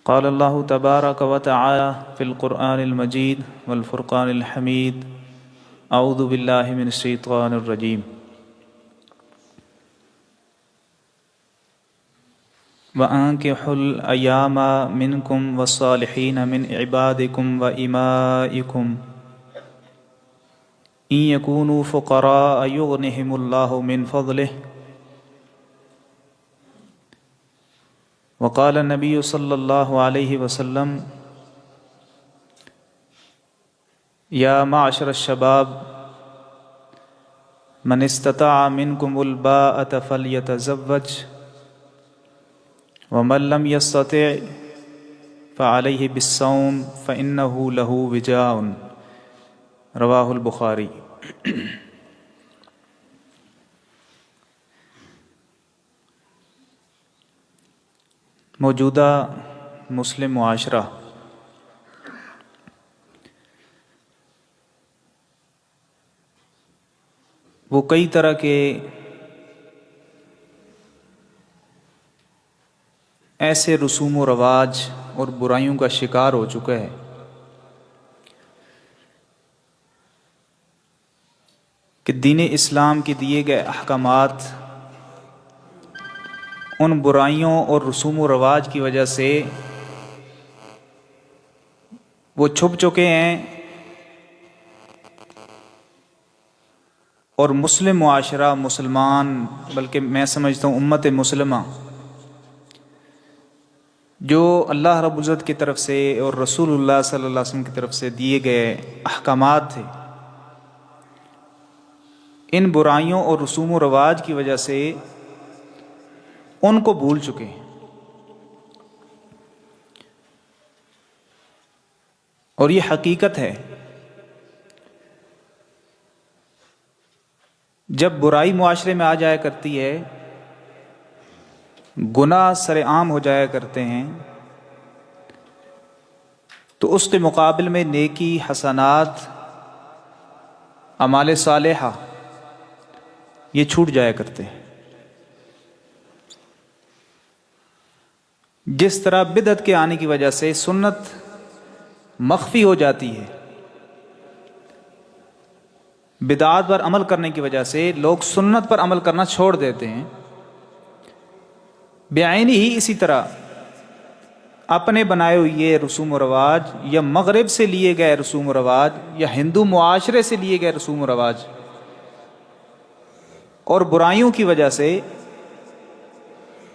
قال الله تبارك وتعالى في القرآن المجيد والفرقان الحميد أعوذ بالله من الشيطان الرجيم وأنكحوا الأيام منكم والصالحين من عبادكم وإمائكم إن يكونوا فقراء يغنهم الله من فضله وقال النبي صلى الله عليه وسلم يا معشر الشباب من استطاع منكم الباءة فليتزوج ومن لم يستطع فعليه بالصوم فإنه له وجاء رواہ البخاری۔ موجودہ مسلم معاشرہ وہ کئی طرح کے ایسے رسوم و رواج اور برائیوں کا شکار ہو چکا ہے کہ دین اسلام کے دیے گئے احکامات ان برائیوں اور رسوم و رواج کی وجہ سے وہ چھپ چکے ہیں، اور مسلم معاشرہ، مسلمان، بلکہ میں سمجھتا ہوں امت مسلمہ جو اللہ رب العزت کی طرف سے اور رسول اللہ صلی اللہ علیہ وسلم کی طرف سے دیے گئے احکامات تھے، ان برائیوں اور رسوم و رواج کی وجہ سے ان کو بھول چکے ہیں، اور یہ حقیقت ہے۔ جب برائی معاشرے میں آ جایا کرتی ہے، گناہ سر عام ہو جایا کرتے ہیں، تو اس کے مقابل میں نیکی، حسنات، اعمال صالحہ یہ چھوٹ جایا کرتے ہیں۔ جس طرح بدعت کے آنے کی وجہ سے سنت مخفی ہو جاتی ہے، بدعات پر عمل کرنے کی وجہ سے لوگ سنت پر عمل کرنا چھوڑ دیتے ہیں، بعینی ہی اسی طرح اپنے بنائے ہوئے یہ رسوم و رواج یا مغرب سے لیے گئے رسوم و رواج یا ہندو معاشرے سے لیے گئے رسوم و رواج اور برائیوں کی وجہ سے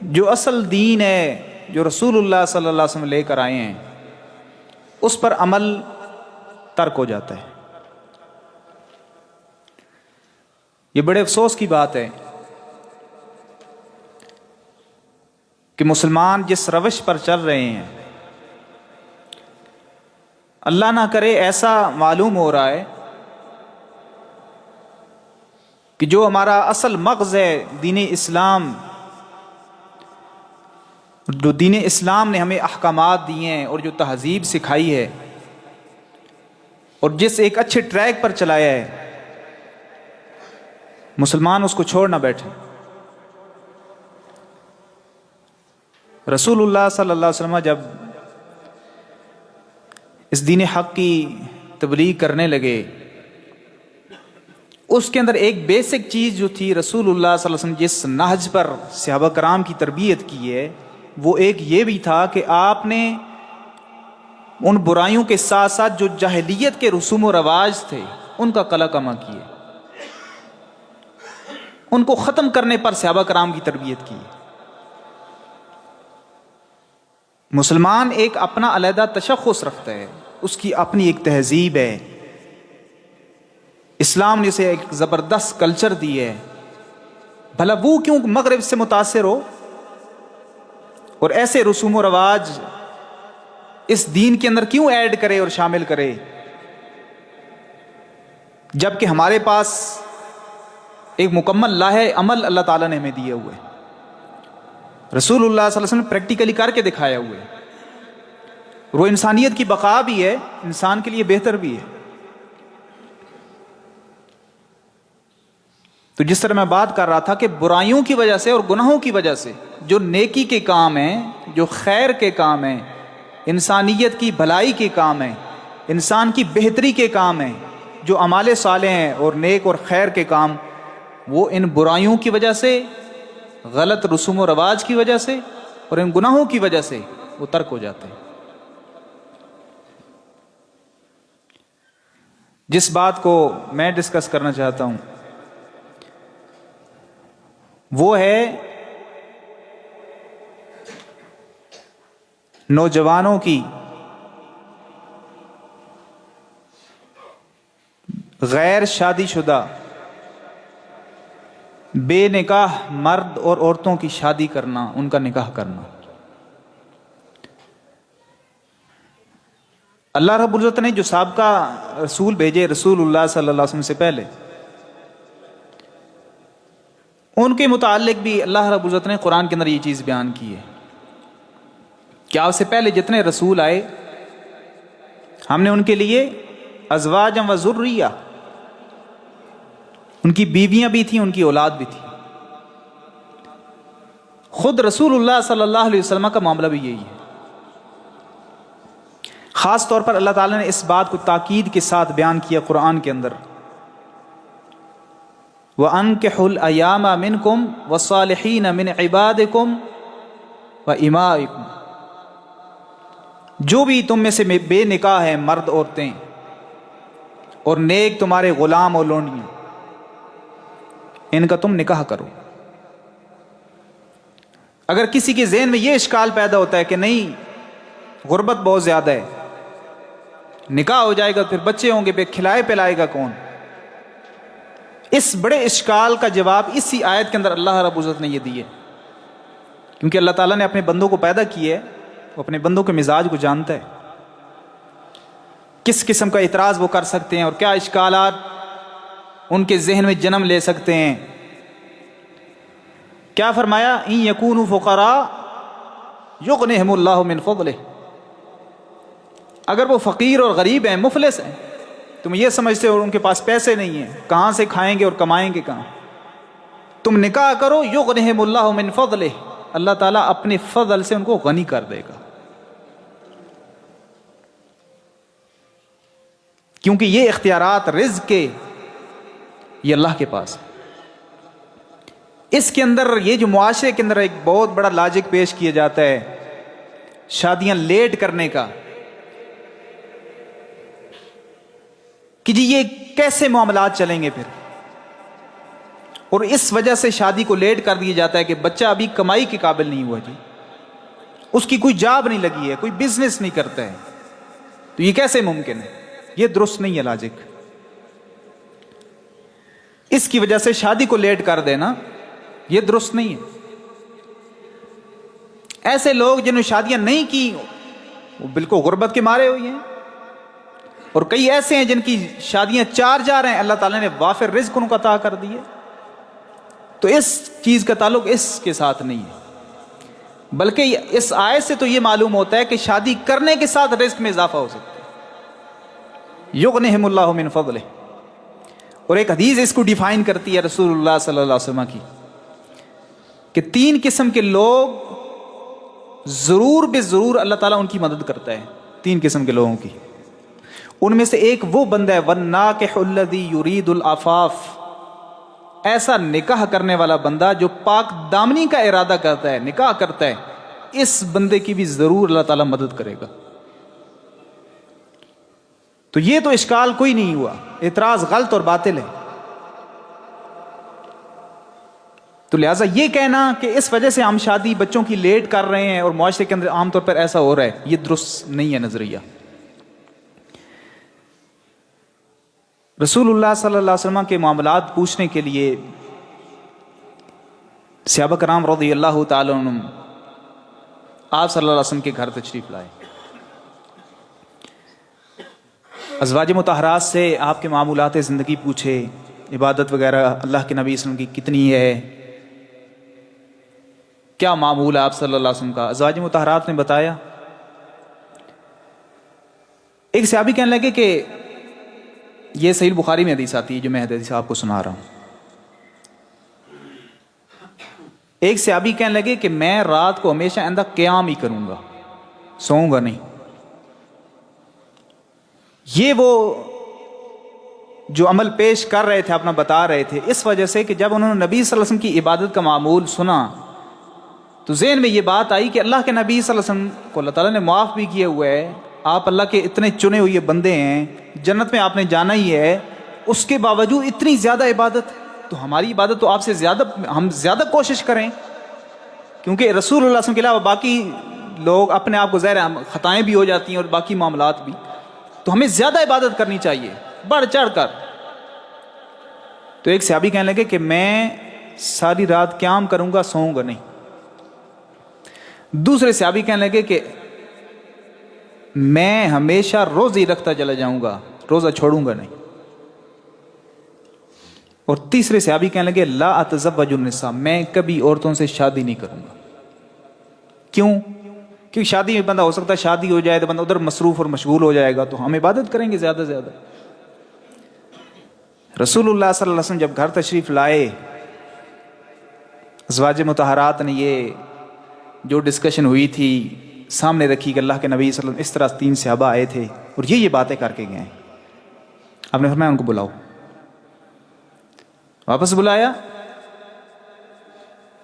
جو اصل دین ہے، جو رسول اللہ صلی اللہ علیہ وسلم لے کر آئے ہیں، اس پر عمل ترک ہو جاتا ہے۔ یہ بڑے افسوس کی بات ہے کہ مسلمان جس روش پر چل رہے ہیں، اللہ نہ کرے ایسا معلوم ہو رہا ہے کہ جو ہمارا اصل مغز ہے دین اسلام، جو دین اسلام نے ہمیں احکامات دیے ہیں اور جو تہذیب سکھائی ہے اور جس ایک اچھے ٹریک پر چلایا ہے، مسلمان اس کو چھوڑ نہ بیٹھے۔ رسول اللہ صلی اللہ علیہ وسلم جب اس دین حق کی تبلیغ کرنے لگے، اس کے اندر ایک بیسک چیز جو تھی، رسول اللہ صلی اللہ علیہ وسلم جس نہج پر صحابہ کرام کی تربیت کی ہے، وہ ایک یہ بھی تھا کہ آپ نے ان برائیوں کے ساتھ ساتھ جو جاہلیت کے رسوم و رواج تھے ان کا قلع کما کیے، ان کو ختم کرنے پر صحابہ کرام کی تربیت کی۔ مسلمان ایک اپنا علیحدہ تشخص رکھتا ہے، اس کی اپنی ایک تہذیب ہے، اسلام نے اسے ایک زبردست کلچر دی ہے، بھلا وہ کیوں مغرب سے متاثر ہو اور ایسے رسوم و رواج اس دین کے اندر کیوں ایڈ کرے اور شامل کرے، جبکہ ہمارے پاس ایک مکمل لاہے عمل اللہ تعالیٰ نے ہمیں دیے ہوئے، رسول اللہ صلی اللہ علیہ وسلم نے پریکٹیکلی کر کے دکھایا ہوئے، اور وہ انسانیت کی بقا بھی ہے، انسان کے لیے بہتر بھی ہے۔ تو جس طرح میں بات کر رہا تھا کہ برائیوں کی وجہ سے اور گناہوں کی وجہ سے جو نیکی کے کام ہیں، جو خیر کے کام ہیں، انسانیت کی بھلائی کے کام ہیں، انسان کی بہتری کے کام ہیں، جو اعمال صالح ہیں اور نیک اور خیر کے کام، وہ ان برائیوں کی وجہ سے، غلط رسوم و رواج کی وجہ سے اور ان گناہوں کی وجہ سے وہ ترک ہو جاتے ہیں۔ جس بات کو میں ڈسکس کرنا چاہتا ہوں وہ ہے نوجوانوں کی غیر شادی شدہ بے نکاح مرد اور عورتوں کی شادی کرنا، ان کا نکاح کرنا۔ اللہ رب العزت نے جو سابقہ رسول بھیجے رسول اللہ صلی اللہ علیہ وسلم سے پہلے، ان کے متعلق بھی اللہ رب العزت نے قرآن کے اندر یہ چیز بیان کی ہے کہ آپ سے پہلے جتنے رسول آئے ہم نے ان کے لیے ازواجا و ذریہ، ان کی بیویاں بھی تھیں، ان کی اولاد بھی تھی۔ خود رسول اللہ صلی اللہ علیہ وسلم کا معاملہ بھی یہی ہے۔ خاص طور پر اللہ تعالیٰ نے اس بات کو تاکید کے ساتھ بیان کیا قرآن کے اندر، وَأَنكِحُوا الْأَيَامَ مِنْكُمْ وَالصَّالِحِينَ مِنْ عِبَادِكُمْ وَإِمَائِكُمْ، جو بھی تم میں سے بے نکاح ہیں مرد عورتیں اور نیک تمہارے غلام اور لونڈیاں، ان کا تم نکاح کرو۔ اگر کسی کے ذہن میں یہ اشکال پیدا ہوتا ہے کہ نہیں غربت بہت زیادہ ہے، نکاح ہو جائے گا پھر بچے ہوں گے، پھر کھلائے پلائے گا کون، اس بڑے اشکال کا جواب اسی آیت کے اندر اللہ رب العزت نے یہ دی ہے، کیونکہ اللہ تعالیٰ نے اپنے بندوں کو پیدا کیا ہے، وہ اپنے بندوں کے مزاج کو جانتا ہے، کس قسم کا اعتراض وہ کر سکتے ہیں اور کیا اشکالات ان کے ذہن میں جنم لے سکتے ہیں۔ کیا فرمایا؟ ان یکونوا فقراء یغنہم اللہ من فضلہ، اگر وہ فقیر اور غریب ہیں، مفلس ہیں، تم یہ سمجھتے ہو ان کے پاس پیسے نہیں ہیں، کہاں سے کھائیں گے اور کمائیں گے کہاں، تم نکاح کرو، یغنہم اللہ من فضلہ، اللہ تعالیٰ اپنے فضل سے ان کو غنی کر دے گا، کیونکہ یہ اختیارات رزق کے یہ اللہ کے پاس ہے۔ اس کے اندر یہ جو معاشرے کے اندر ایک بہت بڑا لاجک پیش کیا جاتا ہے شادیاں لیٹ کرنے کا، کہ جی یہ کیسے معاملات چلیں گے پھر، اور اس وجہ سے شادی کو لیٹ کر دیا جاتا ہے کہ بچہ ابھی کمائی کے قابل نہیں ہوا، جی اس کی کوئی جاب نہیں لگی ہے، کوئی بزنس نہیں کرتا ہے، تو یہ کیسے ممکن ہے؟ یہ درست نہیں ہے لاجک۔ اس کی وجہ سے شادی کو لیٹ کر دینا یہ درست نہیں ہے۔ ایسے لوگ جنہوں نے شادیاں نہیں کی وہ بالکل غربت کے مارے ہوئے ہیں، اور کئی ایسے ہیں جن کی شادیاں چار جا رہے ہیں، اللہ تعالیٰ نے وافر رزق ان کو عطا کر دیے۔ تو اس چیز کا تعلق اس کے ساتھ نہیں ہے، بلکہ اس آیت سے تو یہ معلوم ہوتا ہے کہ شادی کرنے کے ساتھ رزق میں اضافہ ہو سکتا ہے، یغنہم اللہ من فضلہ۔ اور ایک حدیث اس کو ڈیفائن کرتی ہے رسول اللہ صلی اللہ علیہ وسلم کی، کہ تین قسم کے لوگ ضرور بے ضرور اللہ تعالیٰ ان کی مدد کرتا ہے، تین قسم کے لوگوں کی۔ ان میں سے ایک وہ بندہ ہے وَالنَّاكِحُ الَّذِي يُرِيدُ الْعَفَافِ، ایسا نکاح کرنے والا بندہ جو پاک دامنی کا ارادہ کرتا ہے، نکاح کرتا ہے، اس بندے کی بھی ضرور اللہ تعالیٰ مدد کرے گا۔ تو یہ تو اشکال کوئی نہیں ہوا، اعتراض غلط اور باطل ہے۔ تو لہٰذا یہ کہنا کہ اس وجہ سے ہم شادی بچوں کی لیٹ کر رہے ہیں اور معاشرے کے اندر عام طور پر ایسا ہو رہا ہے، یہ درست نہیں ہے نظریہ۔ رسول اللہ صلی اللہ علیہ وسلم کے معاملات پوچھنے کے لیے صحابہ کرام رضی اللہ تعالی عنہم آپ صلی اللہ علیہ وسلم کے گھر تشریف لائے، ازواج مطہرات سے آپ کے معمولات زندگی پوچھے، عبادت وغیرہ اللہ کے نبی صلی اللہ علیہ وسلم کی کتنی ہے، کیا معمول ہے آپ صلی اللہ علیہ وسلم کا۔ ازواج مطہرات نے بتایا۔ ایک صحابی کہنے لگے کہ یہ صحیح بخاری میں حدیث آتی ہے جو میں حدیث آپ کو سنا رہا ہوں۔ ایک صحابی کہنے لگے کہ میں رات کو ہمیشہ اندر قیام ہی کروں گا، سوؤں گا نہیں۔ یہ وہ جو عمل پیش کر رہے تھے، اپنا بتا رہے تھے، اس وجہ سے کہ جب انہوں نے نبی صلی اللہ علیہ وسلم کی عبادت کا معمول سنا تو ذہن میں یہ بات آئی کہ اللہ کے نبی صلی اللہ علیہ وسلم کو اللہ تعالیٰ نے معاف بھی کیا ہوا ہے، آپ اللہ کے اتنے چنے ہوئے بندے ہیں، جنت میں آپ نے جانا ہی ہے، اس کے باوجود اتنی زیادہ عبادت، تو ہماری عبادت تو آپ سے زیادہ، ہم زیادہ کوشش کریں، کیونکہ رسول اللہ صلی اللہ علیہ وسلم کے علاوہ باقی لوگ اپنے آپ کو ظاہر خطائیں بھی ہو جاتی ہیں اور باقی معاملات بھی، تو ہمیں زیادہ عبادت کرنی چاہیے بڑھ چڑھ کر۔ تو ایک صحابی کہنے لگے کہ میں ساری رات قیام کروں گا، سوؤں گا نہیں۔ دوسرے صحابی کہنے لگے کہ میں ہمیشہ روزے رکھتا چلا جاؤں گا، روزہ چھوڑوں گا نہیں۔ اور تیسرے صحابی کہنے لگے لا اتزوج النساء، میں کبھی عورتوں سے شادی نہیں کروں گا۔ کیوں؟ کیونکہ شادی میں بندہ ہو سکتا ہے شادی ہو جائے تو بندہ ادھر مصروف اور مشغول ہو جائے گا، تو ہم عبادت کریں گے زیادہ سے زیادہ۔ رسول اللہ صلی اللہ علیہ وسلم جب گھر تشریف لائے، ازواج مطہرات نے یہ جو ڈسکشن ہوئی تھی سامنے رکھی کہ اللہ کے نبی صلی اللہ علیہ وسلم اس طرح 3 صحابہ آئے تھے اور یہ باتیں کر کے گئے، آپ نے فرمایا ان کو بلاؤ، واپس بلایا،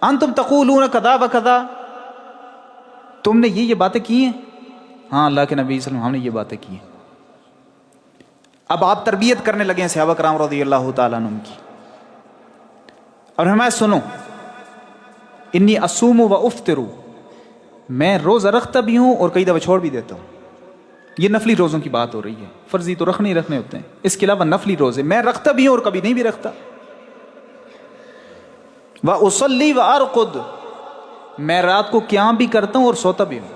انتم تقولون کذا و کذا، تم نے یہ باتیں کی ہیں؟ ہاں اللہ کے نبی صلی اللہ علیہ وسلم ہم نے یہ باتیں کی ہیں۔ اب آپ تربیت کرنے لگے ہیں صحابہ کرام رضی اللہ تعالیٰ عنہم کی، اور ہمیں سنو، انی اصوم و افطر، میں روزہ رکھتا بھی ہوں اور کئی دفعہ چھوڑ بھی دیتا ہوں۔ یہ نفلی روزوں کی بات ہو رہی ہے، فرضی تو رکھنے ہی رکھنے ہوتے ہیں، اس کے علاوہ نفلی روزے میں رکھتا بھی ہوں اور کبھی نہیں بھی رکھتا۔ وَأُصَلِّي وَأَرْقُدْ، میں رات کو قیام بھی کرتا ہوں اور سوتا بھی ہوں،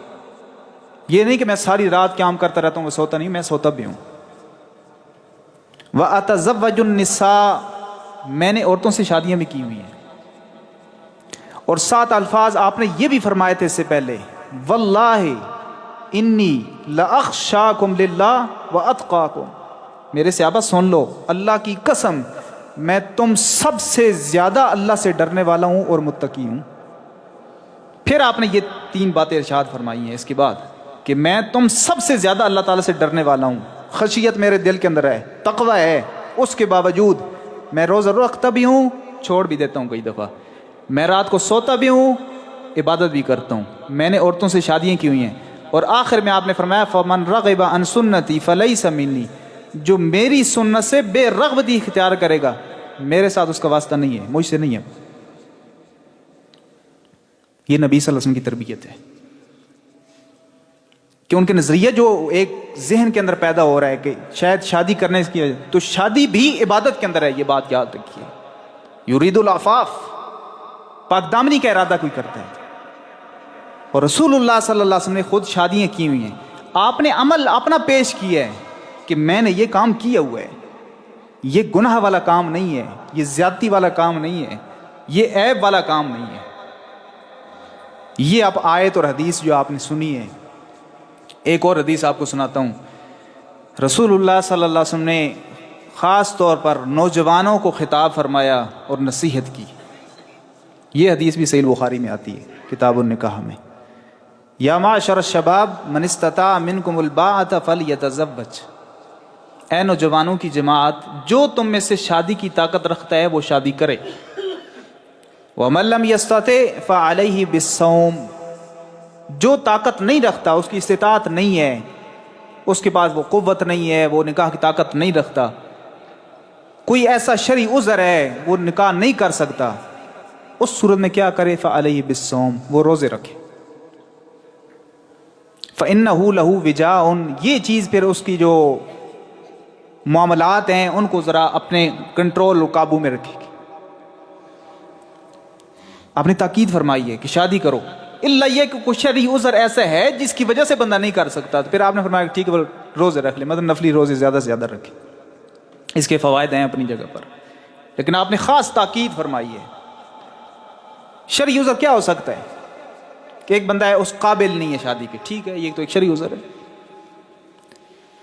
یہ نہیں کہ میں ساری رات قیام کرتا رہتا ہوں، میں سوتا نہیں، میں سوتا بھی ہوں۔ وَأَتَزَوَّجُ النِّسَاء، میں نے عورتوں سے شادیاں بھی کی ہوئی ہیں۔ اور 7 الفاظ آپ نے یہ بھی فرمائے تھے اس سے پہلے، وَاللَّهِ إِنِّي لَأَخْشَاكُمْ لِلَّهِ وَأَتْقَاكُمْ، میرے صحابہ سن لو، اللہ کی قسم میں تم سب سے زیادہ اللہ سے ڈرنے والا ہوں اور متقی ہوں۔ پھر آپ نے یہ 3 باتیں ارشاد فرمائی ہیں اس کے بعد کہ میں تم سب سے زیادہ اللہ تعالیٰ سے ڈرنے والا ہوں، خشیت میرے دل کے اندر ہے، تقوی ہے، اس کے باوجود میں روزہ رکھتا بھی ہوں، چھوڑ بھی دیتا ہوں کئی دفعہ، میں رات کو سوتا بھی ہوں، عبادت بھی کرتا ہوں، میں نے عورتوں سے شادیاں کی ہوئی ہیں۔ اور آخر میں آپ نے فرمایا فَمَنْ رَغِبَ عَنْ سُنَّتِي فَلَيْسَ مِنِّي، جو میری سنت سے بے رغبتی اختیار کرے گا میرے ساتھ اس کا واسطہ نہیں ہے، مجھ سے نہیں ہے۔ یہ نبی صلی اللہ علیہ وسلم کی تربیت ہے کہ ان کے نظریہ جو ایک ذہن کے اندر پیدا ہو رہا ہے کہ شاید شادی کرنے کی وجہ، تو شادی بھی عبادت کے اندر ہے، یہ بات یاد رکھیے۔ یرید العفاف، پاک دامنی کا ارادہ کوئی کرتا ہے، اور رسول اللہ صلی اللہ علیہ وسلم نے خود شادیاں کی ہوئی ہیں، آپ نے عمل اپنا پیش کیا ہے کہ میں نے یہ کام کیا ہوا ہے، یہ گناہ والا کام نہیں ہے، یہ زیادتی والا کام نہیں ہے، یہ عیب والا کام نہیں ہے۔ یہ اب آیت اور حدیث جو آپ نے سنی ہے، ایک اور حدیث آپ کو سناتا ہوں۔ رسول اللہ صلی اللہ علیہ وسلم نے خاص طور پر نوجوانوں کو خطاب فرمایا اور نصیحت کی۔ یہ حدیث بھی صحیح بخاری میں آتی ہے کتاب النکاح میں، یا معشر الشباب من استطاع منکم الباءۃ فلیتزوج، اے نوجوانوں کی جماعت، جو تم میں سے شادی کی طاقت رکھتا ہے وہ شادی کرے۔ وَمَن لَّمْ يَسْتَطِعْ فَعَلَيْهِ بِالصَّوْمِ، جو طاقت نہیں رکھتا، اس کی استطاعت نہیں ہے، اس کے پاس وہ قوت نہیں ہے، وہ نکاح کی طاقت نہیں رکھتا، کوئی ایسا شرعی عذر ہے وہ نکاح نہیں کر سکتا، اس صورت میں کیا کرے؟ فَعَلَيْهِ بِالصَّوْمِ، وہ روزے رکھے۔ فَإِنَّهُ لَهُ وِجَاءٌ، یہ چیز پھر اس کی جو معاملات ہیں ان کو ذرا اپنے کنٹرول و قابو میں رکھے گی۔ آپ نے تاکید فرمائی ہے کہ شادی کرو، الا یہ کہ کوئی شرعی عذر ایسا ہے جس کی وجہ سے بندہ نہیں کر سکتا، تو پھر آپ نے فرمایا کہ ٹھیک ہے روزے رکھ لے، مطلب نفلی روزے زیادہ سے زیادہ رکھے، اس کے فوائد ہیں اپنی جگہ پر، لیکن آپ نے خاص تاکید فرمائی ہے۔ شرعی عذر کیا ہو سکتا ہے کہ ایک بندہ ہے اس قابل نہیں ہے شادی کے، ٹھیک ہے، یہ تو ایک شرعی عذر ہے۔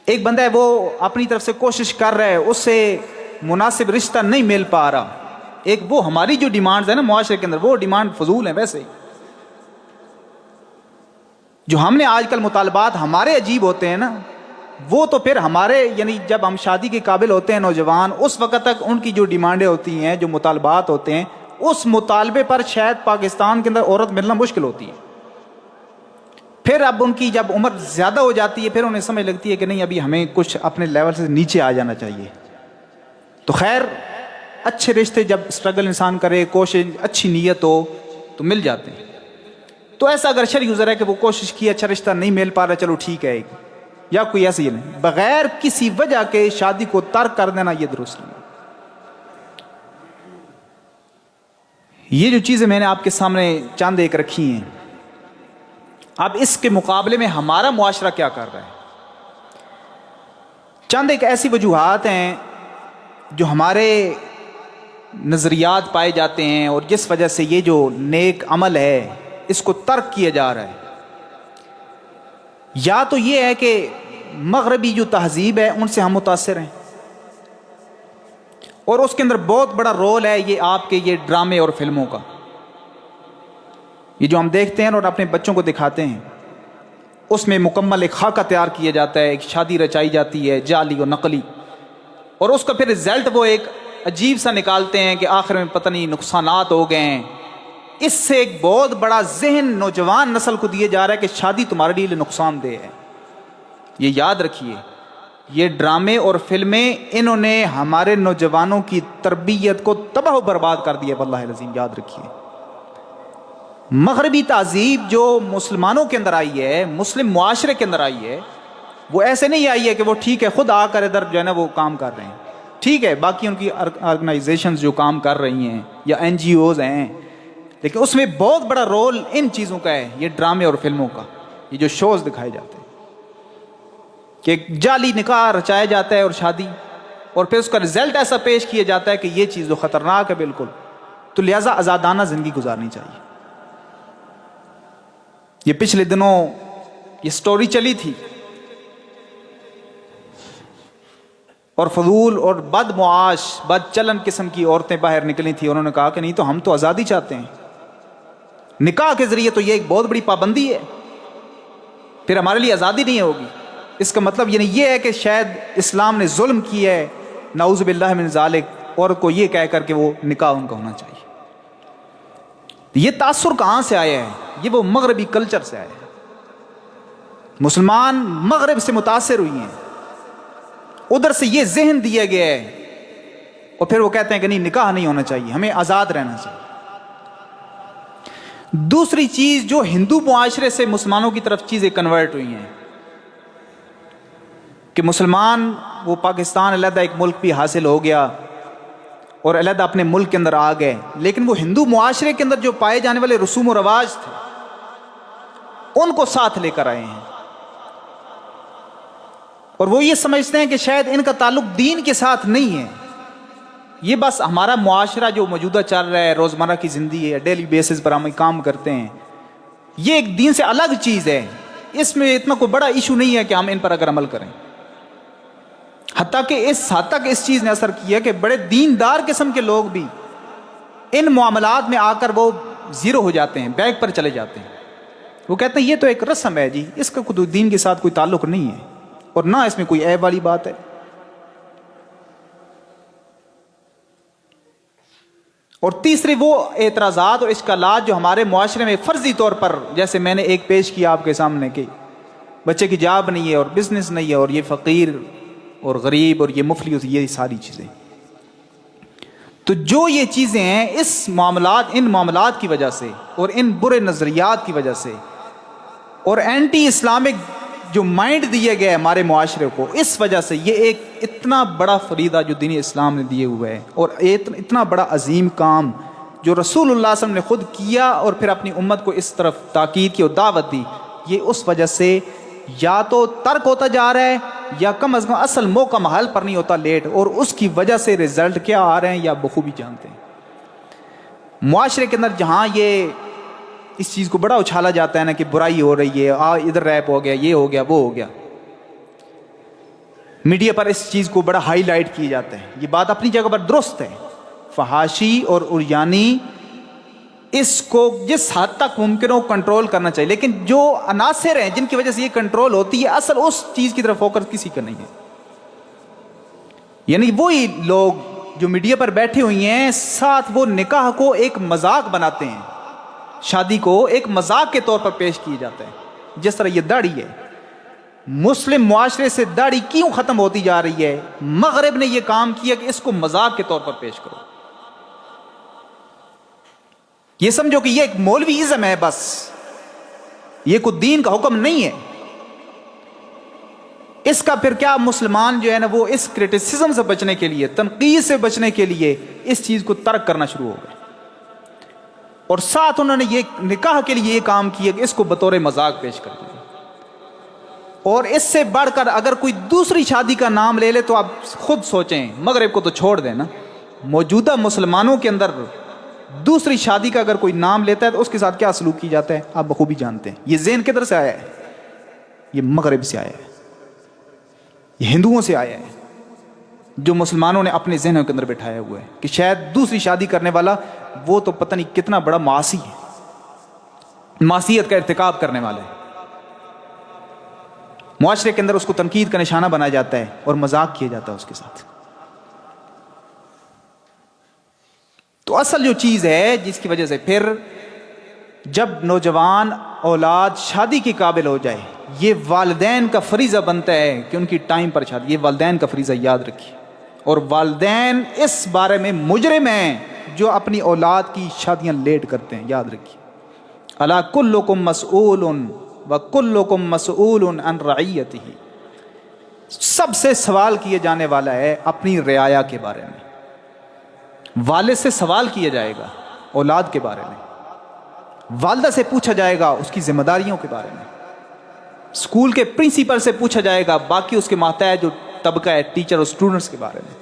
ایک بندہ ہے وہ اپنی طرف سے کوشش کر رہا ہے، اس سے مناسب رشتہ نہیں مل پا رہا، ایک وہ ہماری جو ڈیمانڈز ہیں نا معاشرے کے اندر، وہ ڈیمانڈ فضول ہیں، ویسے جو ہم نے آج کل مطالبات ہمارے عجیب ہوتے ہیں نا، وہ تو پھر ہمارے یعنی جب ہم شادی کے قابل ہوتے ہیں نوجوان، اس وقت تک ان کی جو ڈیمانڈیں ہوتی ہیں، جو مطالبات ہوتے ہیں، اس مطالبے پر شاید پاکستان کے اندر عورت ملنا مشکل ہوتی ہے۔ پھر اب ان کی جب عمر زیادہ ہو جاتی ہے، پھر انہیں سمجھ لگتی ہے کہ نہیں ابھی ہمیں کچھ اپنے لیول سے نیچے آ جانا چاہیے۔ تو خیر اچھے رشتے جب اسٹرگل انسان کرے، کوشش، اچھی نیت ہو تو مل جاتے ہیں۔ تو ایسا اگر شرعی عذر ہے کہ وہ کوشش کی، اچھا رشتہ نہیں مل پا رہا، چلو ٹھیک ہے، یا کوئی ایسا ہی نہیں، بغیر کسی وجہ کے شادی کو ترک کر دینا یہ درست نہیں۔ یہ جو چیزیں میں نے آپ کے سامنے چاند ایک رکھی ہیں، اب اس کے مقابلے میں ہمارا معاشرہ کیا کر رہا ہے؟ چند ایک ایسی وجوہات ہیں جو ہمارے نظریات پائے جاتے ہیں اور جس وجہ سے یہ جو نیک عمل ہے اس کو ترک کیا جا رہا ہے۔ یا تو یہ ہے کہ مغربی جو تہذیب ہے ان سے ہم متاثر ہیں، اور اس کے اندر بہت بڑا رول ہے یہ آپ کے یہ ڈرامے اور فلموں کا، یہ جو ہم دیکھتے ہیں اور اپنے بچوں کو دکھاتے ہیں، اس میں مکمل ایک خاکہ تیار کیا جاتا ہے، ایک شادی رچائی جاتی ہے جعلی و نقلی، اور اس کا پھر رزلٹ وہ ایک عجیب سا نکالتے ہیں کہ آخر میں پتہ نہیں نقصانات ہو گئے ہیں۔ اس سے ایک بہت بڑا ذہن نوجوان نسل کو دیے جا رہا ہے کہ شادی تمہارے لیے نقصان دہ ہے۔ یہ یاد رکھیے، یہ ڈرامے اور فلمیں انہوں نے ہمارے نوجوانوں کی تربیت کو تباہ و برباد کر دیا، واللہ العظیم یاد رکھیے۔ مغربی تہذیب جو مسلمانوں کے اندر آئی ہے، مسلم معاشرے کے اندر آئی ہے، وہ ایسے نہیں آئی ہے کہ وہ ٹھیک ہے خود آ کر ادھر جو ہے نا وہ کام کر رہے ہیں، ٹھیک ہے باقی ان کی آرگنائزیشنز جو کام کر رہی ہیں یا این جی اوز ہیں، لیکن اس میں بہت بڑا رول ان چیزوں کا ہے، یہ ڈرامے اور فلموں کا، یہ جو شوز دکھائے جاتے ہیں کہ جعلی نکاح رچایا جاتا ہے اور شادی، اور پھر اس کا رزلٹ ایسا پیش کیا جاتا ہے کہ یہ چیز تو خطرناک ہے بالکل، تو لہٰذا آزادانہ زندگی گزارنی چاہیے۔ یہ پچھلے دنوں یہ سٹوری چلی تھی، اور فضول اور بد معاش بد چلن قسم کی عورتیں باہر نکلی تھیں، انہوں نے کہا کہ نہیں تو ہم تو آزادی چاہتے ہیں، نکاح کے ذریعے تو یہ ایک بہت بڑی پابندی ہے، پھر ہمارے لیے آزادی نہیں ہوگی۔ اس کا مطلب یعنی یہ ہے کہ شاید اسلام نے ظلم کیا ہے، نعوذ باللہ من ذالک، عورت کو یہ کہہ کر کہ وہ نکاح ان کا ہونا چاہیے۔ یہ تاثر کہاں سے آیا ہے؟ یہ وہ مغربی کلچر سے آیا ہے، مسلمان مغرب سے متاثر ہوئی ہیں، ادھر سے یہ ذہن دیا گیا ہے، اور پھر وہ کہتے ہیں کہ نہیں نکاح نہیں ہونا چاہیے، ہمیں آزاد رہنا چاہیے۔ دوسری چیز جو ہندو معاشرے سے مسلمانوں کی طرف چیزیں کنورٹ ہوئی ہیں کہ مسلمان وہ پاکستان علیحدہ ایک ملک بھی حاصل ہو گیا اور علیحدہ اپنے ملک کے اندر آ گئے، لیکن وہ ہندو معاشرے کے اندر جو پائے جانے والے رسوم و رواج تھے ان کو ساتھ لے کر آئے ہیں، اور وہ یہ سمجھتے ہیں کہ شاید ان کا تعلق دین کے ساتھ نہیں ہے، یہ بس ہمارا معاشرہ جو موجودہ چل رہا ہے، روزمرہ کی زندگی ہے، ڈیلی بیسس پر ہم کام کرتے ہیں، یہ ایک دین سے الگ چیز ہے، اس میں اتنا کوئی بڑا ایشو نہیں ہے کہ ہم ان پر اگر عمل کریں۔ حتیٰ کہ اس حد تک اس چیز نے اثر کیا کہ بڑے دیندار قسم کے لوگ بھی ان معاملات میں آ کر وہ زیرو ہو جاتے ہیں، بیک پر چلے جاتے ہیں، وہ کہتے ہیں یہ تو ایک رسم ہے جی، اس کا کوئی دین کے ساتھ کوئی تعلق نہیں ہے اور نہ اس میں کوئی عیب والی بات ہے۔ اور تیسری وہ اعتراضات اور اشکالات جو ہمارے معاشرے میں فرضی طور پر، جیسے میں نے ایک پیش کیا آپ کے سامنے کہ بچے کی جاب نہیں ہے اور بزنس نہیں ہے اور یہ فقیر اور غریب اور یہ مفلس، یہ ساری چیزیں، تو جو یہ چیزیں ہیں ان معاملات کی وجہ سے اور ان برے نظریات کی وجہ سے اور اینٹی اسلامک جو مائنڈ دیا گیا ہے ہمارے معاشرے کو، اس وجہ سے یہ ایک اتنا بڑا فریضہ جو دین اسلام نے دیے ہوئے ہے اور اتنا بڑا عظیم کام جو رسول اللہ صلی اللہ علیہ وسلم نے خود کیا اور پھر اپنی امت کو اس طرف تاکید کی اور دعوت دی، یہ اس وجہ سے یا تو ترک ہوتا جا رہا ہے یا کم از کم اصل موقع محل پر نہیں ہوتا لیٹ، اور اس کی وجہ سے رزلٹ کیا آ رہے ہیں یا بخوبی جانتے ہیں۔ معاشرے کے اندر جہاں یہ اس چیز کو بڑا اچھالا جاتا ہے نا کہ برائی ہو رہی ہے، ادھر ریپ ہو گیا، یہ ہو گیا، وہ ہو گیا، میڈیا پر اس چیز کو بڑا ہائی لائٹ کیا جاتا ہے، یہ بات اپنی جگہ پر درست ہے، فحاشی اور عریانی اس کو جس حد تک ممکن ہو کنٹرول کرنا چاہیے، لیکن جو عناصر ہیں جن کی وجہ سے یہ کنٹرول ہوتی ہے اصل اس چیز کی طرف فوکس کسی کا نہیں ہے. یعنی وہی لوگ جو میڈیا پر بیٹھے ہوئی ہیں ساتھ وہ نکاح کو ایک مذاق بناتے ہیں، شادی کو ایک مذاق کے طور پر پیش کیے جاتے ہیں. جس طرح یہ داڑھی ہے، مسلم معاشرے سے داڑھی کیوں ختم ہوتی جا رہی ہے؟ مغرب نے یہ کام کیا کہ اس کو مذاق کے طور پر پیش کرو. یہ سمجھو کہ یہ ایک مولوی ازم ہے، بس یہ کوئی دین کا حکم نہیں ہے. اس کا پھر کیا مسلمان جو ہے نا وہ اس کرٹیسزم سے بچنے کے لیے، تنقید سے بچنے کے لیے اس چیز کو ترک کرنا شروع ہو گئے، اور ساتھ انہوں نے یہ نکاح کے لیے یہ کام کیا کہ اس کو بطور مذاق پیش کر دیا. اور اس سے بڑھ کر اگر کوئی دوسری شادی کا نام لے لے تو آپ خود سوچیں، مغرب کو تو چھوڑ دیں نا، موجودہ مسلمانوں کے اندر دوسری شادی کا اگر کوئی نام لیتا ہے تو اس کے ساتھ کیا سلوک کی جاتا ہے آپ بخوبی جانتے ہیں. یہ ذہن کدھر سے آیا ہے؟ یہ مغرب سے آیا ہے، یہ ہندوؤں سے آیا ہے، جو مسلمانوں نے اپنے ذہنوں کے اندر بٹھایا ہوا ہے کہ شاید دوسری شادی کرنے والا وہ تو پتہ نہیں کتنا بڑا معاصی ہے، معصیت کا ارتکاب کرنے والا ہے. معاشرے کے اندر اس کو تنقید کا نشانہ بنایا جاتا ہے اور مذاق کیا جاتا ہے اس کے ساتھ. تو اصل جو چیز ہے جس کی وجہ سے پھر جب نوجوان اولاد شادی کے قابل ہو جائے، یہ والدین کا فریضہ بنتا ہے کہ ان کی ٹائم پر شادی. یہ والدین کا فریضہ یاد رکھیے، اور والدین اس بارے میں مجرم ہیں جو اپنی اولاد کی شادیاں لیٹ کرتے ہیں. یاد رکھیے، الا کلکم مسئول وکلکم مسئول عن رعیتہ، سب سے سوال کیے جانے والا ہے اپنی رعایا کے بارے میں. والد سے سوال کیا جائے گا اولاد کے بارے میں، والدہ سے پوچھا جائے گا اس کی ذمہ داریوں کے بارے میں، اسکول کے پرنسپل سے پوچھا جائے گا باقی اس کے ماتحت جو طبقہ ہے ٹیچر اور اسٹوڈنٹس کے بارے میں،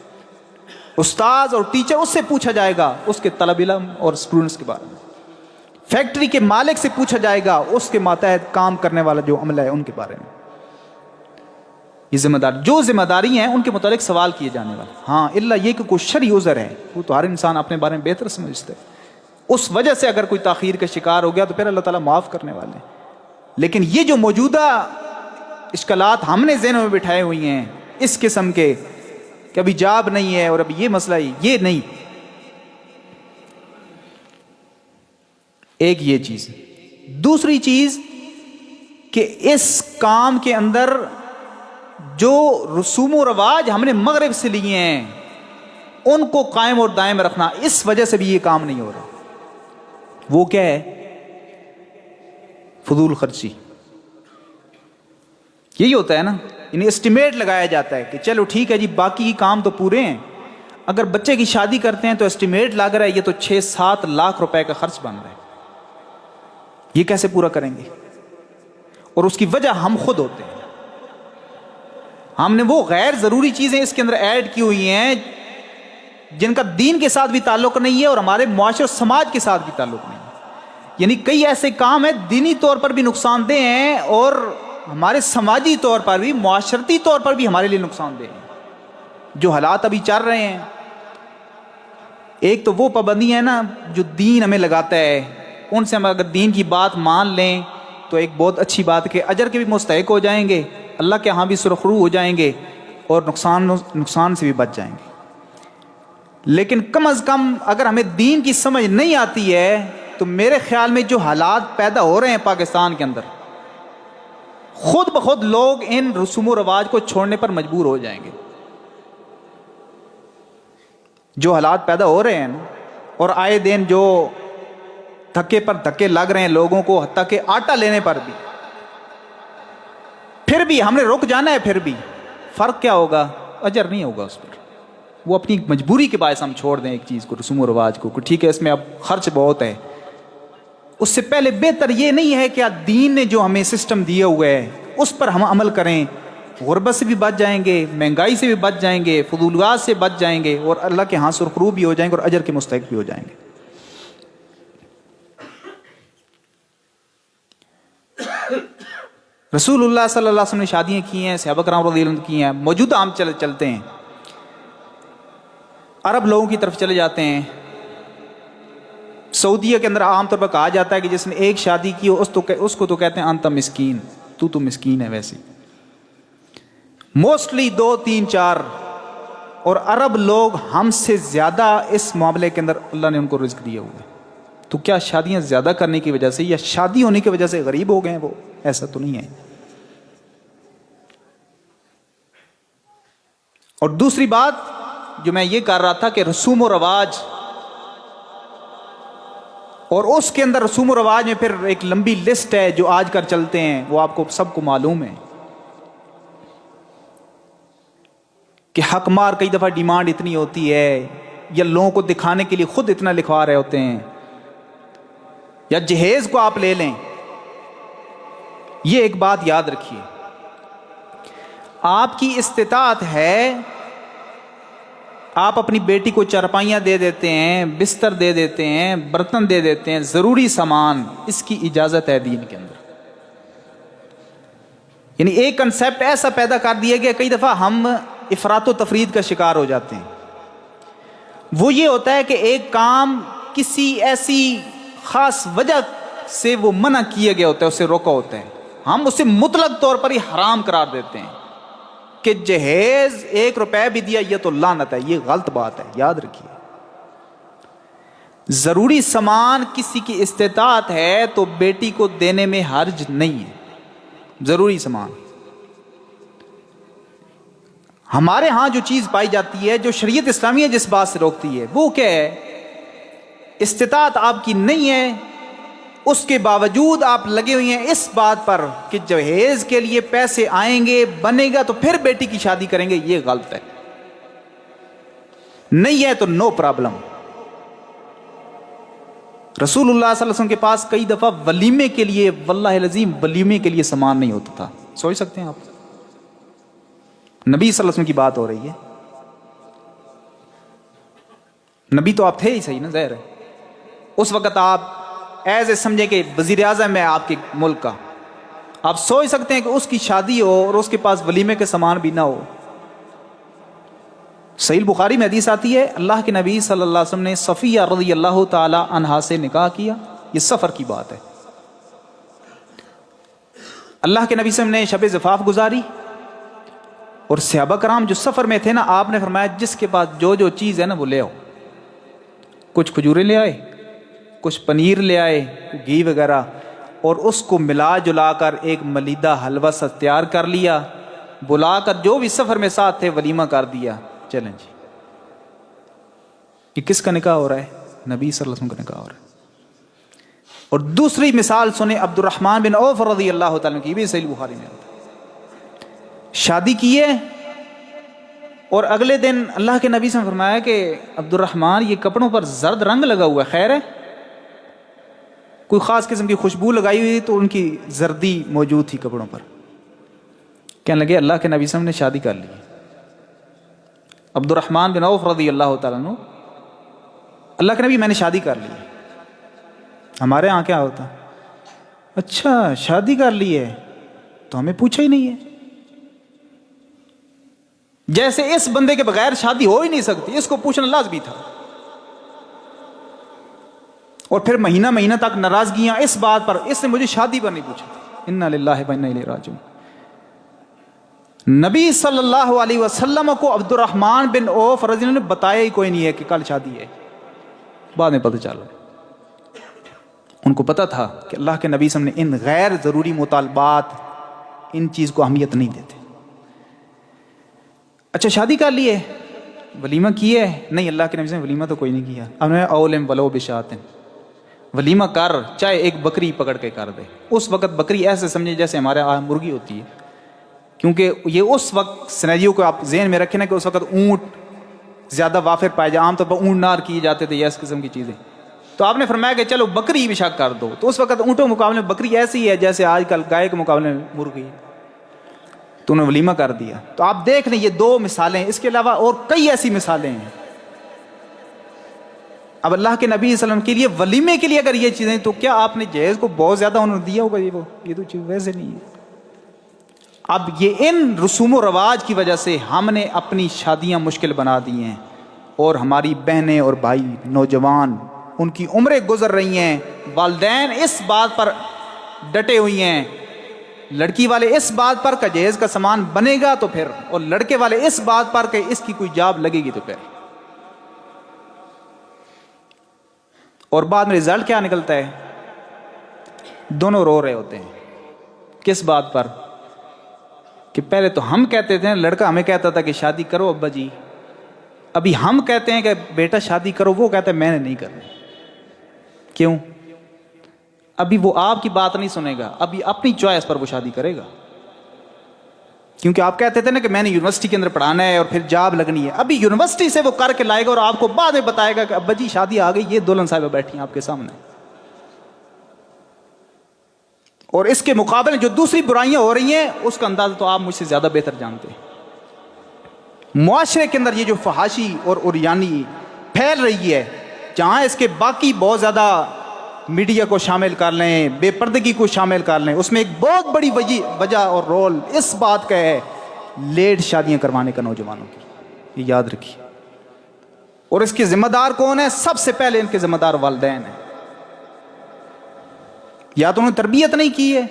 استاذ اور ٹیچر اس سے پوچھا جائے گا اس کے طلب علم اور اسٹوڈنٹس کے بارے میں، فیکٹری کے مالک سے پوچھا جائے گا اس کے ماتحت کام کرنے والا جو عملہ ہے ان کے بارے میں. یہ ذمہ دار جو ذمہ داری ہیں ان کے متعلق سوال کیے جانے والے. ہاں الا یہ کہ کوئی شرعی عذر ہے، وہ تو ہر انسان اپنے بارے میں بہتر سمجھتا ہے، اس وجہ سے اگر کوئی تاخیر کا شکار ہو گیا تو پھر اللہ تعالیٰ معاف کرنے والے ہیں. لیکن یہ جو موجودہ اشکالات ہم نے ذہنوں میں بٹھائے ہوئی ہیں اس قسم کے کہ ابھی جاب نہیں ہے اور ابھی یہ مسئلہ ہے، یہ نہیں. ایک یہ چیز. دوسری چیز کہ اس کام کے اندر جو رسوم و رواج ہم نے مغرب سے لیے ہیں ان کو قائم اور دائم رکھنا، اس وجہ سے بھی یہ کام نہیں ہو رہا. وہ کیا ہے؟ فضول خرچی. یہی ہوتا ہے نا، انہیں اسٹیمیٹ لگایا جاتا ہے کہ چلو ٹھیک ہے جی باقی کام تو پورے ہیں، اگر بچے کی شادی کرتے ہیں تو اسٹیمیٹ لگ رہا ہے یہ تو 6-7 لاکھ روپے کا خرچ بن رہا ہے، یہ کیسے پورا کریں گے؟ اور اس کی وجہ ہم خود ہوتے ہیں. ہم نے وہ غیر ضروری چیزیں اس کے اندر ایڈ کی ہوئی ہیں جن کا دین کے ساتھ بھی تعلق نہیں ہے اور ہمارے معاشرے و سماج کے ساتھ بھی تعلق نہیں ہے. یعنی کئی ایسے کام ہیں دینی طور پر بھی نقصان دہ ہیں اور ہمارے سماجی طور پر بھی، معاشرتی طور پر بھی ہمارے لیے نقصان دہ ہیں جو حالات ابھی چل رہے ہیں. ایک تو وہ پابندی ہے نا جو دین ہمیں لگاتا ہے، ان سے ہم اگر دین کی بات مان لیں تو ایک بہت اچھی بات کہ اجر کے بھی مستحق ہو جائیں گے، اللہ کے ہاں بھی سرخرو ہو جائیں گے اور نقصان سے بھی بچ جائیں گے. لیکن کم از کم اگر ہمیں دین کی سمجھ نہیں آتی ہے تو میرے خیال میں جو حالات پیدا ہو رہے ہیں پاکستان کے اندر، خود بخود لوگ ان رسوم و رواج کو چھوڑنے پر مجبور ہو جائیں گے. جو حالات پیدا ہو رہے ہیں اور آئے دن جو دھکے پر دھکے لگ رہے ہیں لوگوں کو، حتیٰ کہ آٹا لینے پر بھی، پھر بھی ہم نے رک جانا ہے. پھر بھی فرق کیا ہوگا؟ اجر نہیں ہوگا اس پر. وہ اپنی مجبوری کے باعث ہم چھوڑ دیں ایک چیز کو، رسوم و رواج کو، ٹھیک ہے اس میں اب خرچ بہت ہے. اس سے پہلے بہتر یہ نہیں ہے کہ دین نے جو ہمیں سسٹم دیا ہوا ہے اس پر ہم عمل کریں، غربت سے بھی بچ جائیں گے، مہنگائی سے بھی بچ جائیں گے، فضولیات سے بچ جائیں گے اور اللہ کے ہاں سرخرو بھی ہو جائیں گے اور اجر کے مستحق بھی ہو جائیں گے. رسول اللہ صلی اللہ علیہ وسلم نے شادیاں کی ہیں، صحابہ کرام رضی اللہ عنہم کی ہیں. موجودہ ہم چلتے ہیں عرب لوگوں کی طرف چلے جاتے ہیں سعودیہ کے اندر عام طور پر کہا جاتا ہے کہ جس نے ایک شادی کی ہو اس کو تو کہتے ہیں انت مسکین، تو مسکین ہے ویسے. موسٹلی 2 3 4، اور عرب لوگ ہم سے زیادہ اس معاملے کے اندر اللہ نے ان کو رزق دیا ہوا ہے. تو کیا شادیاں زیادہ کرنے کی وجہ سے یا شادی ہونے کی وجہ سے غریب ہو گئے ہیں وہ؟ ایسا تو نہیں ہے. اور دوسری بات جو میں یہ کر رہا تھا کہ رسوم و رواج، اور اس کے اندر رسوم و رواج میں پھر ایک لمبی لسٹ ہے جو آج کل چلتے ہیں، وہ آپ کو سب کو معلوم ہے کہ حق مار کئی دفعہ ڈیمانڈ اتنی ہوتی ہے، یا لوگوں کو دکھانے کے لیے خود اتنا لکھوا رہے ہوتے ہیں، یا جہیز کو آپ لے لیں. یہ ایک بات یاد رکھیے، آپ کی استطاعت ہے، آپ اپنی بیٹی کو چارپائیاں دے دیتے ہیں، بستر دے دیتے ہیں، برتن دے دیتے ہیں، ضروری سامان، اس کی اجازت ہے دین کے اندر. یعنی ایک کنسیپٹ ایسا پیدا کر دیا گیا، کئی دفعہ ہم افراط و تفرید کا شکار ہو جاتے ہیں. وہ یہ ہوتا ہے کہ ایک کام کسی ایسی خاص وجہ سے وہ منع کیا گیا ہوتا ہے، اسے روکا ہوتا ہے، ہم اسے مطلق طور پر ہی حرام قرار دیتے ہیں کہ جہیز 1 روپے بھی دیا یہ تو لعنت ہے. یہ غلط بات ہے، یاد رکھیے. ضروری سامان کسی کی استطاعت ہے تو بیٹی کو دینے میں حرج نہیں ہے. ضروری سامان ہمارے ہاں جو چیز پائی جاتی ہے، جو شریعت اسلامیہ جس بات سے روکتی ہے، وہ کیا ہے؟ استطاعت آپ کی نہیں ہے، اس کے باوجود آپ لگے ہوئے ہیں اس بات پر کہ جہیز کے لیے پیسے آئیں گے، بنے گا تو پھر بیٹی کی شادی کریں گے. یہ غلط ہے. نہیں ہے تو نو پرابلم. رسول اللہ صلی اللہ علیہ وسلم کے پاس کئی دفعہ ولیمے کے لیے، واللہ العظیم ولیمے کے لیے سامان نہیں ہوتا تھا. سوچ سکتے ہیں آپ؟ نبی صلی اللہ علیہ وسلم کی بات ہو رہی ہے. نبی تو آپ تھے ہی صحیح نا، ظاہر ہے. اس وقت آپ ایسے سمجھے کہ وزیر اعظم ہے آپ کے ملک کا، آپ سوچ سکتے ہیں کہ اس کی شادی ہو اور اس کے پاس ولیمے کے سامان بھی نہ ہو. صحیح بخاری میں حدیث آتی ہے، اللہ کے نبی صلی اللہ علیہ وسلم نے صفیہ رضی اللہ تعالی عنہا سے نکاح کیا. یہ سفر کی بات ہے. اللہ کے نبی صلی اللہ علیہ وسلم نے شب زفاف گزاری، اور صحابہ کرام جو سفر میں تھے نا، آپ نے فرمایا جس کے پاس جو جو چیز ہے نا وہ لے آؤ. کچھ کھجورے لے آئے، کچھ پنیر لے آئے، گھی وغیرہ، اور اس کو ملا جلا کر ایک ملیدہ حلوہ سا تیار کر لیا، بلا کر جو بھی سفر میں ساتھ تھے ولیمہ کر دیا. چلیں جی، یہ کس کا نکاح ہو رہا ہے؟ نبی صلی اللہ علیہ وسلم کا نکاح ہو رہا ہے. اور دوسری مثال سنیں عبد الرحمن بن عوف رضی اللہ تعالیٰ کی، بھی صحیح بخاری میں آتا ہے. شادی کی ہے اور اگلے دن اللہ کے نبی سے فرمایا کہ عبد الرحمن یہ کپڑوں پر زرد رنگ لگا ہوا ہے، خیر ہے؟ کوئی خاص قسم کی خوشبو لگائی ہوئی تو ان کی زردی موجود تھی کپڑوں پر. کہنے لگے اللہ کے نبی صلی اللہ علیہ وسلم نے شادی کر لی. عبد الرحمن بن عوف رضی اللہ تعالیٰ عنہ، اللہ کے نبی میں نے شادی کر لی. ہمارے ہاں کیا ہوتا؟ اچھا شادی کر لی ہے تو ہمیں پوچھا ہی نہیں ہے. جیسے اس بندے کے بغیر شادی ہو ہی نہیں سکتی، اس کو پوچھنا لازمی تھا. اور پھر مہینہ مہینہ تک ناراضگیاں اس بات پر، اس نے مجھے شادی پر نہیں پوچھا. انا للہ و انا الیہ راجعون. نبی صلی اللہ علیہ وسلم کو عبد الرحمن بن عوف رضی اللہ عنہ نے بتایا ہی کوئی نہیں ہے کہ کل شادی ہے. بعد میں پتہ چلا. ان کو پتہ تھا کہ اللہ کے نبی صلی اللہ علیہ وسلم نے ان غیر ضروری مطالبات، ان چیز کو اہمیت نہیں دیتے. اچھا شادی کر لی ہے، ولیمہ کی ہے؟ نہیں، اللہ کے نبی نے ولیمہ تو کوئی نہیں کیا. اب نے اولم ولو بشاتن، ولیمہ کر، چاہے ایک بکری پکڑ کے کر دے. اس وقت بکری ایسے سمجھے جیسے ہمارے مرغی ہوتی ہے، کیونکہ یہ اس وقت سینیریو کو آپ ذہن میں رکھیں نا کہ اس وقت اونٹ زیادہ وافر پائے جائے. عام طور پر اونٹ نار کیے جاتے تھے یا اس قسم کی چیزیں. تو آپ نے فرمایا کہ چلو بکری بھی شک کر دو. تو اس وقت اونٹوں مقابلے میں بکری ایسی ہے جیسے آج کل گائے کے مقابلے میں مرغی ہے. تو انہوں نے ولیمہ کر دیا. تو آپ دیکھ لیں یہ 2 مثالیں، اس کے علاوہ اور کئی ایسی مثالیں ہیں. اب اللہ کے نبی صلی اللہ علیہ وسلم کے لیے ولیمے کے لیے اگر یہ چیزیں، تو کیا آپ نے جہیز کو بہت زیادہ انہوں نے دیا ہوگا؟ یہ تو چیز ویسے نہیں ہے. اب یہ ان رسوم و رواج کی وجہ سے ہم نے اپنی شادیاں مشکل بنا دی ہیں، اور ہماری بہنیں اور بھائی نوجوان ان کی عمریں گزر رہی ہیں، والدین اس بات پر ڈٹے ہوئی ہیں، لڑکی والے اس بات پر کہ جہیز کا سامان بنے گا تو پھر، اور لڑکے والے اس بات پر کہ اس کی کوئی جاب لگے گی تو پھر، اور بعد میں رزلٹ کیا نکلتا ہے؟ دونوں رو رہے ہوتے ہیں۔ کس بات پر؟ کہ پہلے تو ہم کہتے تھے، لڑکا ہمیں کہتا تھا کہ شادی کرو ابا جی، ابھی ہم کہتے ہیں کہ بیٹا شادی کرو، وہ کہتا ہے میں نے نہیں کرنی۔ کیوں؟ ابھی وہ آپ کی بات نہیں سنے گا، ابھی اپنی چوائس پر وہ شادی کرے گا، کیونکہ آپ کہتے تھے نا کہ میں نے یونیورسٹی کے اندر پڑھانا ہے اور پھر جاب لگنی ہے، ابھی یونیورسٹی سے وہ کر کے لائے گا اور آپ کو بعد میں بتائے گا کہ ابا جی شادی آ گئی، یہ دلہن صاحبہ بیٹھی ہیں آپ کے سامنے۔ اور اس کے مقابلے جو دوسری برائیاں ہو رہی ہیں اس کا اندازہ تو آپ مجھ سے زیادہ بہتر جانتے ہیں۔ معاشرے کے اندر یہ جو فحاشی اور عریانی پھیل رہی ہے، جہاں اس کے باقی بہت زیادہ میڈیا کو شامل کر لیں، بے پردگی کو شامل کر لیں، اس میں ایک بہت بڑی وجہ اور رول اس بات کا ہے، لیٹ شادیاں کروانے کا نوجوانوں کی، یہ یاد رکھیے۔ اور اس کے ذمہ دار کون ہے؟ سب سے پہلے ان کے ذمہ دار والدین ہیں۔ یا تو انہوں نے تربیت نہیں کی ہے،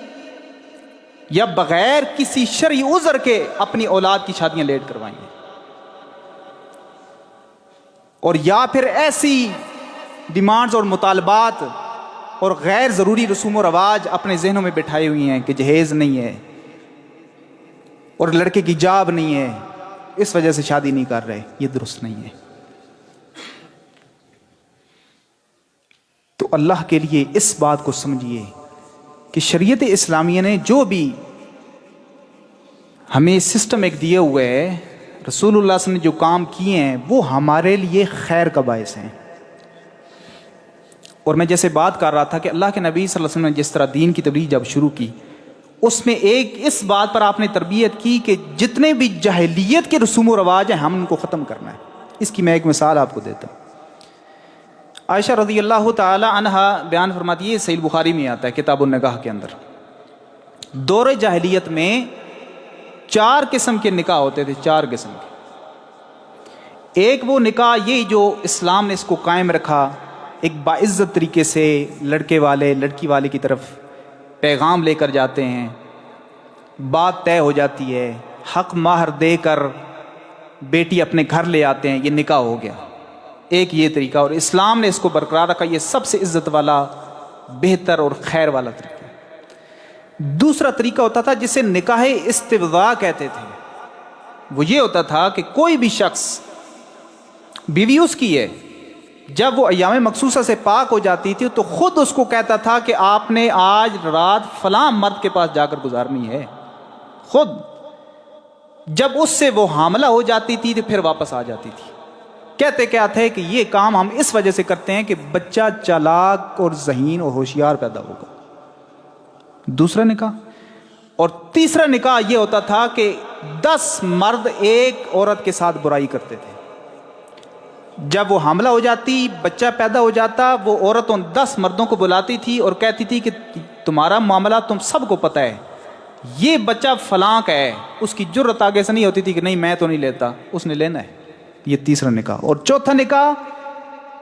یا بغیر کسی شرعی عذر کے اپنی اولاد کی شادیاں لیٹ کروائیں ہیں، اور یا پھر ایسی ڈیمانڈز اور مطالبات اور غیر ضروری رسوم و رواج اپنے ذہنوں میں بٹھائے ہوئی ہیں کہ جہیز نہیں ہے اور لڑکے کی جاب نہیں ہے، اس وجہ سے شادی نہیں کر رہے، یہ درست نہیں ہے۔ تو اللہ کے لیے اس بات کو سمجھیے کہ شریعت اسلامیہ نے جو بھی ہمیں سسٹم ایک دیے ہوئے ہے، رسول اللہ صلی اللہ علیہ وسلم نے جو کام کیے ہیں وہ ہمارے لیے خیر کا باعث ہیں۔ اور میں جیسے بات کر رہا تھا کہ اللہ کے نبی صلی اللہ علیہ وسلم نے جس طرح دین کی تبلیغ جب شروع کی، اس میں ایک اس بات پر آپ نے تربیت کی کہ جتنے بھی جاہلیت کے رسوم و رواج ہیں ہم ان کو ختم کرنا ہے۔ اس کی میں ایک مثال آپ کو دیتا ہوں۔ عائشہ رضی اللہ تعالی عنہا بیان فرماتی ہے، صحیح بخاری میں آتا ہے کتاب النکاح کے اندر، دور جاہلیت میں 4 قسم کے نکاح ہوتے تھے، 4 قسم کے۔ ایک وہ نکاح یہ جو اسلام نے اس کو قائم رکھا، ایک باعزت طریقے سے لڑکے والے لڑکی والے کی طرف پیغام لے کر جاتے ہیں، بات طے ہو جاتی ہے، حق مہر دے کر بیٹی اپنے گھر لے آتے ہیں، یہ نکاح ہو گیا۔ ایک یہ طریقہ، اور اسلام نے اس کو برقرار رکھا، یہ سب سے عزت والا، بہتر اور خیر والا طریقہ۔ دوسرا طریقہ ہوتا تھا جسے نکاح استبضاء کہتے تھے، وہ یہ ہوتا تھا کہ کوئی بھی شخص، بیوی اس کی ہے، جب وہ ایام مخصوصہ سے پاک ہو جاتی تھی تو خود اس کو کہتا تھا کہ آپ نے آج رات فلاں مرد کے پاس جا کر گزارنی ہے، خود۔ جب اس سے وہ حاملہ ہو جاتی تھی تو پھر واپس آ جاتی تھی۔ کہتے کیا تھے کہ یہ کام ہم اس وجہ سے کرتے ہیں کہ بچہ چالاک اور ذہین اور ہوشیار پیدا ہوگا۔ دوسرا نکاح۔ اور تیسرا نکاح یہ ہوتا تھا کہ 10 مرد ایک عورت کے ساتھ برائی کرتے تھے، جب وہ حاملہ ہو جاتی، بچہ پیدا ہو جاتا، وہ عورت ان 10 مردوں کو بلاتی تھی اور کہتی تھی کہ تمہارا معاملہ تم سب کو پتہ ہے، یہ بچہ فلاں کا ہے۔ اس کی جرت آگے سے نہیں ہوتی تھی کہ نہیں میں تو نہیں لیتا، اس نے لینا ہے۔ یہ تیسرا نکاح۔ اور چوتھا نکاح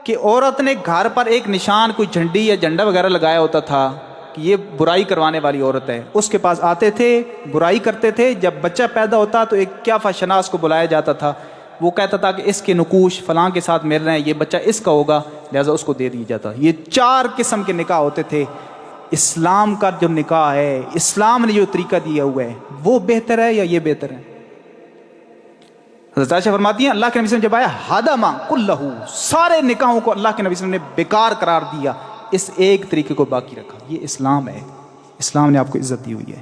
کہ عورت نے گھر پر ایک نشان، کوئی جھنڈی یا جھنڈا وغیرہ لگایا ہوتا تھا کہ یہ برائی کروانے والی عورت ہے، اس کے پاس آتے تھے، برائی کرتے تھے، جب بچہ پیدا ہوتا تو ایک کیافہ شناس کو بلایا جاتا تھا، وہ کہتا تھا کہ اس کے نقوش فلاں کے ساتھ مل رہے ہیں، یہ بچہ اس کا ہوگا، لہذا اس کو دے دیا جاتا۔ یہ 4 قسم کے نکاح ہوتے تھے۔ اسلام کا جو نکاح ہے، اسلام نے جو طریقہ دیا ہوا ہے، وہ بہتر ہے یا یہ بہتر ہے؟ حضرت عائشہ فرماتی ہیں اللہ کے نبی صلی اللہ علیہ وسلم جب آیا ہدما کلہ، سارے نکاحوں کو اللہ کے نبی صلی اللہ علیہ وسلم نے بیکار قرار دیا، اس ایک طریقے کو باقی رکھا۔ یہ اسلام ہے، اسلام نے آپ کو عزت دی ہوئی ہے۔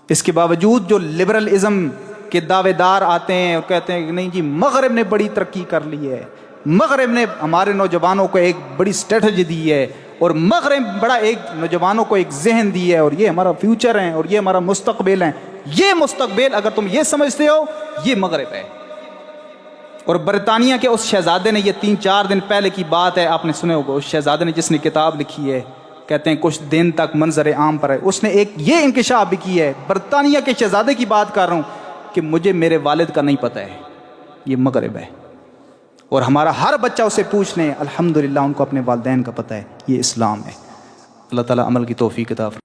اس کے باوجود جو لبرلزم کے دعوے دار آتے ہیں اور کہتے ہیں کہ نہیں جی مغرب نے بڑی ترقی کر لی ہے، مغرب نے ہمارے نوجوانوں کو ایک بڑی اسٹریٹجی دی ہے، اور مغرب بڑا ایک نوجوانوں کو ایک ذہن دی ہے، اور یہ ہمارا فیوچر ہے اور یہ ہمارا مستقبل ہے۔ یہ مستقبل اگر تم یہ سمجھتے ہو یہ مغرب ہے۔ اور برطانیہ کے اس شہزادے نے، یہ 3-4 دن پہلے کی بات ہے، آپ نے سنے ہوگا، اس شہزادے نے جس نے کتاب لکھی ہے، کہتے ہیں کچھ دن تک منظر عام پر ہے، اس نے ایک یہ انکشاف بھی کی ہے، برطانیہ کے شہزادے کی بات کر رہا ہوں، کہ مجھے میرے والد کا نہیں پتہ ہے، یہ مغرب ہے۔ اور ہمارا ہر بچہ اسے پوچھ لیں الحمدللہ ان کو اپنے والدین کا پتہ ہے. یہ اسلام ہے. اللہ تعالیٰ عمل کی توفیق عطا فرمائے.